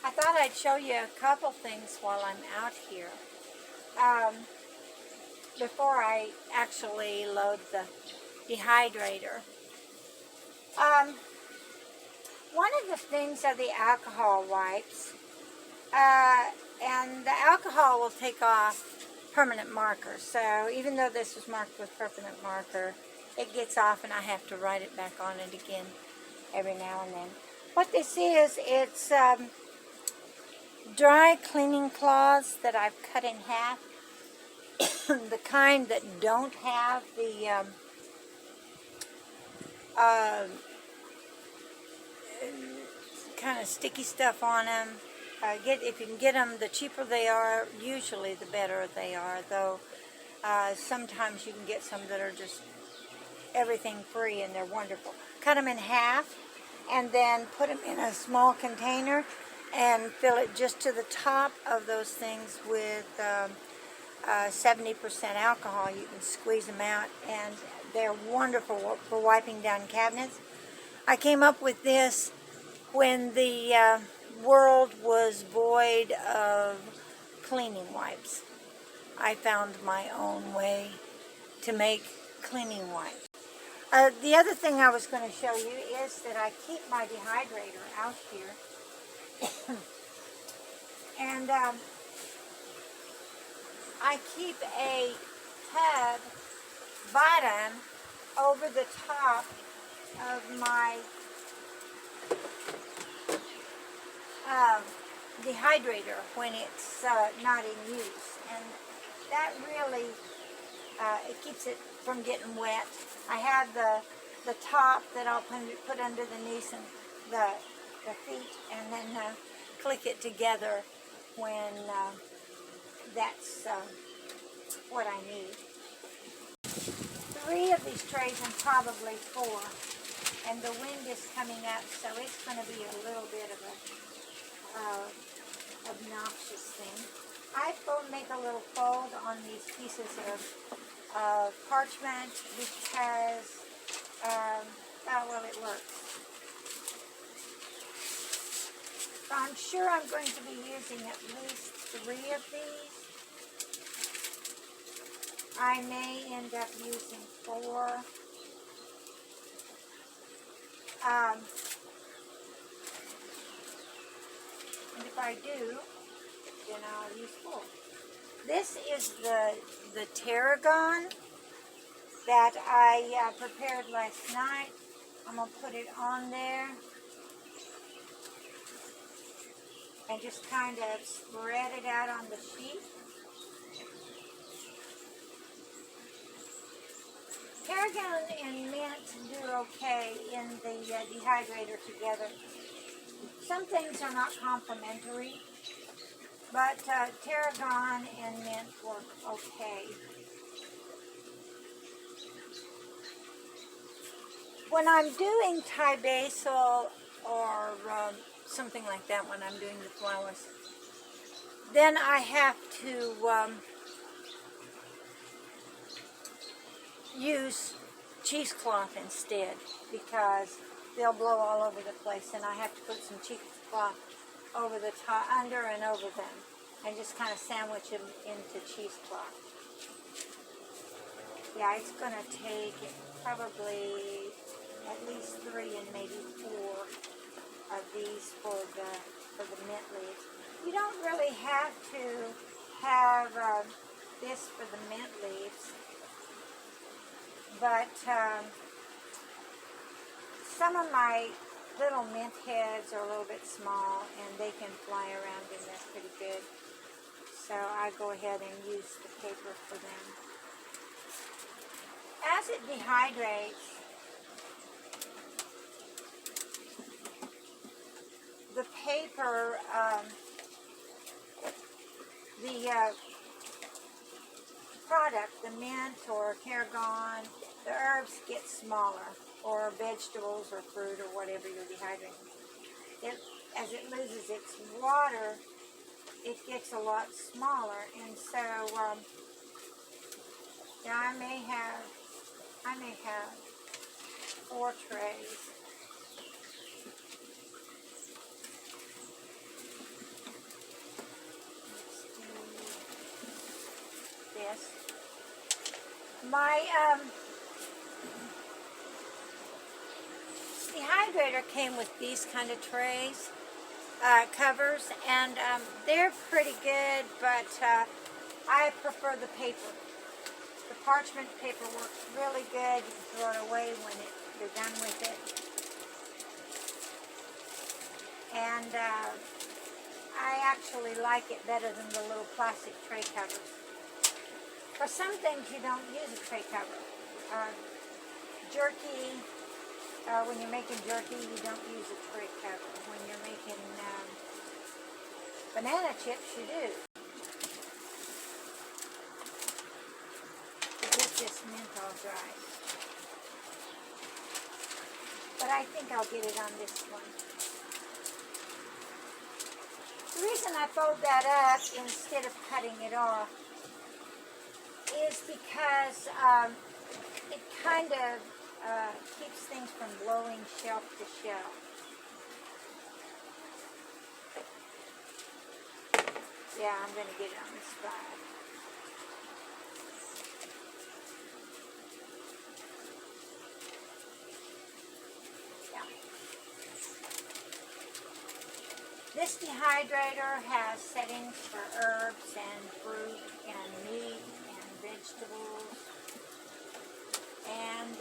I thought I'd show you a couple things while I'm out here. Before I actually load the dehydrator. One of the things are the alcohol wipes. And the alcohol will take off permanent markers. So even though this was marked with permanent marker, it gets off and I have to write it back on it again every now and then. What this is, it's dry cleaning cloths that I've cut in half. The kind that don't have the kind of sticky stuff on them. If you can get them, the cheaper they are, usually the better they are, though sometimes you can get some that are just everything free and they're wonderful. Cut them in half and then put them in a small container and fill it just to the top of those things with 70% alcohol. You can squeeze them out and they're wonderful for wiping down cabinets. I came up with this when the world was void of cleaning wipes. I found my own way to make cleaning wipes. The other thing I was going to show you is that I keep my dehydrator out here. And I keep a tub bottom over the top of my dehydrator when it's not in use, and that really it keeps it from getting wet. I have the top that I'll put under the knees and the feet, and then click it together when that's what I need. 3 of these trays and probably 4, and the wind is coming up, so it's going to be a little bit of a obnoxious thing. I make a little fold on these pieces of parchment because, well, it works. So I'm sure I'm going to be using at least 3 of these. I may end up using 4. And if I do, then I'll use 4. This is the Tarragon that I prepared last night. I'm going to put it on there and just kind of spread it out on the sheet. Tarragon and mint do okay in the dehydrator together. Some things are not complementary, but Tarragon and mint work okay. When I'm doing Thai basil or something like that, when I'm doing the flowers, then I have to use cheesecloth instead, because they'll blow all over the place, and I have to put some cheesecloth over the top, under and over them, and just kind of sandwich them into cheesecloth. Yeah, it's going to take probably at least 3 and maybe 4 of these for the mint leaves. You don't really have to have this for the mint leaves, but some of my little mint heads are a little bit small and they can fly around in there pretty good. So I go ahead and use the paper for them. As it dehydrates, the paper, the product, the mint or tarragon, the herbs get smaller, or vegetables or fruit or whatever you're dehydrating. As it loses its water, it gets a lot smaller, and so yeah, I may have 4 trays. My dehydrator came with these kind of trays, covers, and they're pretty good, but I prefer the paper. The parchment paper works really good. You can throw it away when you're done with it. And I actually like it better than the little plastic tray covers. For some things you don't use a tray cover. Jerky, when you're making jerky, you don't use a tray cover. When you're making banana chips, you do. To get this mint all dry. But I think I'll get it on this one. The reason I fold that up instead of cutting it off is because it kind of keeps things from blowing shelf to shelf. Yeah, I'm going to get it on this side. This dehydrator has settings for herbs and fruit and meat and vegetables. And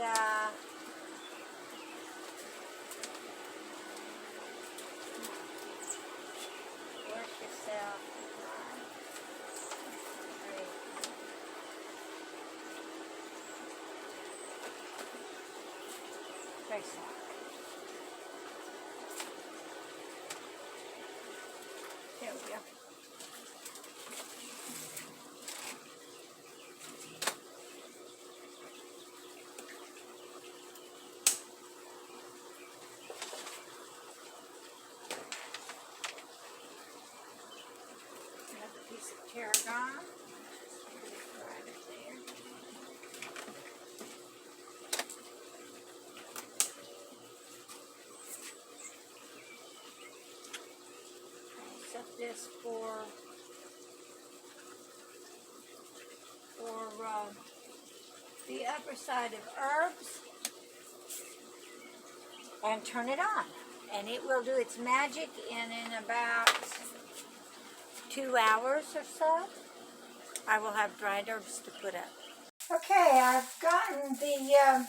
work yourself. Very soft. There we go. Another piece of Tarragon. Put it right there. Set this for the upper side of herbs and turn it on, and it will do its magic in about 2 hours or so. I will have dried herbs to put up. Okay, I've gotten the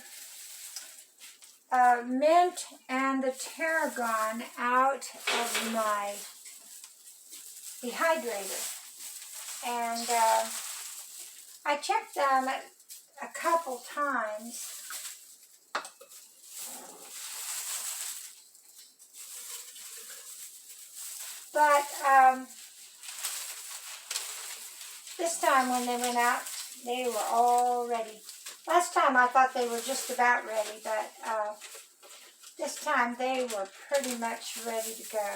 mint and the tarragon out of my dehydrator, and I checked them a couple times, but this time when they went out, they were all ready. Last time I thought they were just about ready, but this time they were pretty much ready to go.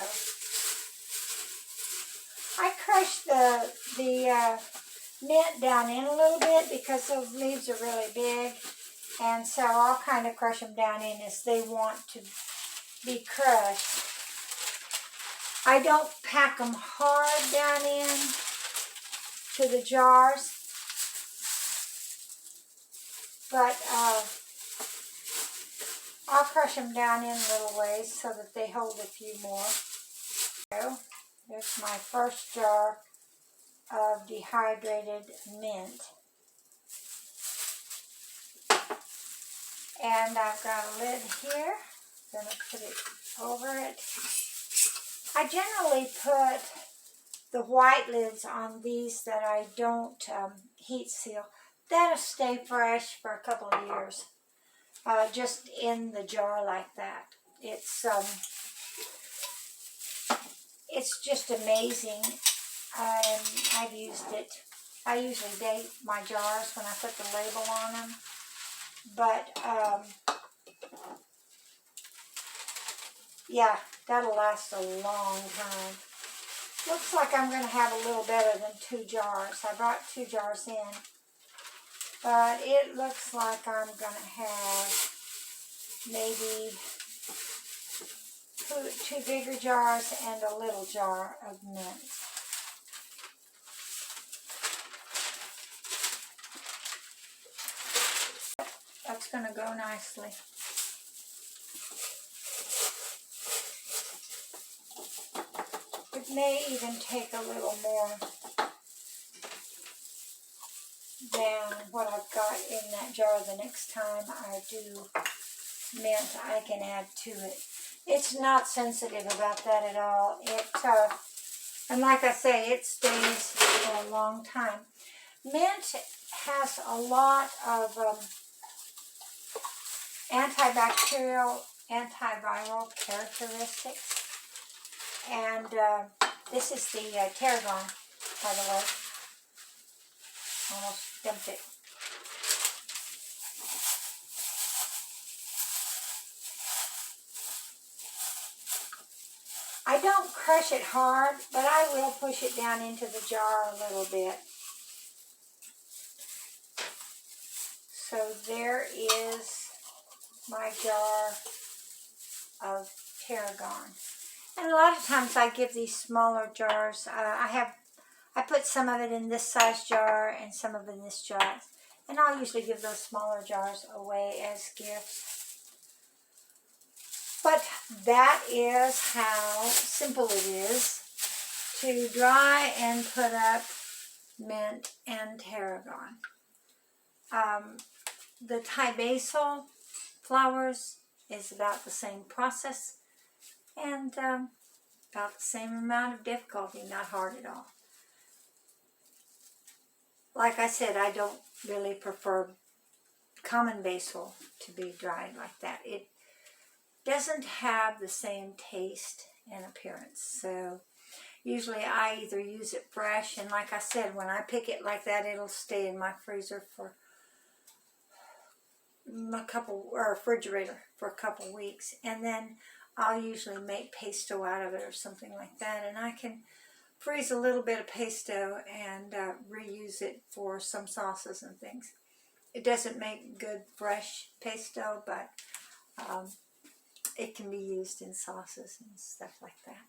I crushed the mint down in a little bit because those leaves are really big, and so I'll kind of crush them down in as they want to be crushed. I don't pack them hard down in to the jars, but I'll crush them down in little ways so that they hold a few more. So, there's my first jar of dehydrated mint. And I've got a lid here. I'm going to put it over it. I generally put the white lids on these that I don't heat seal. That'll stay fresh for a couple of years. Just in the jar like that. It's just amazing. I've used it. I usually date my jars when I put the label on them. But, yeah, that'll last a long time. Looks like I'm going to have a little better than 2 jars. I brought 2 jars in. But it looks like I'm going to have maybe 2 bigger jars and a little jar of mint. it's going to go nicely. It may even take a little more than what I've got in that jar the next time I do mint. I can add to it. It's not sensitive about that at all. And like I say, it stays for a long time. Mint has a lot of antibacterial, antiviral characteristics. And this is the Tarragon, by the way. Almost dumped it. I don't crush it hard, but I will push it down into the jar a little bit. So there is my jar of tarragon. And a lot of times I give these smaller jars. I put some of it in this size jar and some of it in this jar. And I'll usually give those smaller jars away as gifts. But that is how simple it is to dry and put up mint and tarragon. The Thai basil flowers is about the same process and about the same amount of difficulty, not hard at all. Like I said, I don't really prefer common basil to be dried like that. It doesn't have the same taste and appearance. So usually I either use it fresh, and like I said, when I pick it like that, it'll stay in my freezer for refrigerator for a couple weeks, and then I'll usually make pesto out of it or something like that, and I can freeze a little bit of pesto and reuse it for some sauces and things. It doesn't make good fresh pesto, but it can be used in sauces and stuff like that.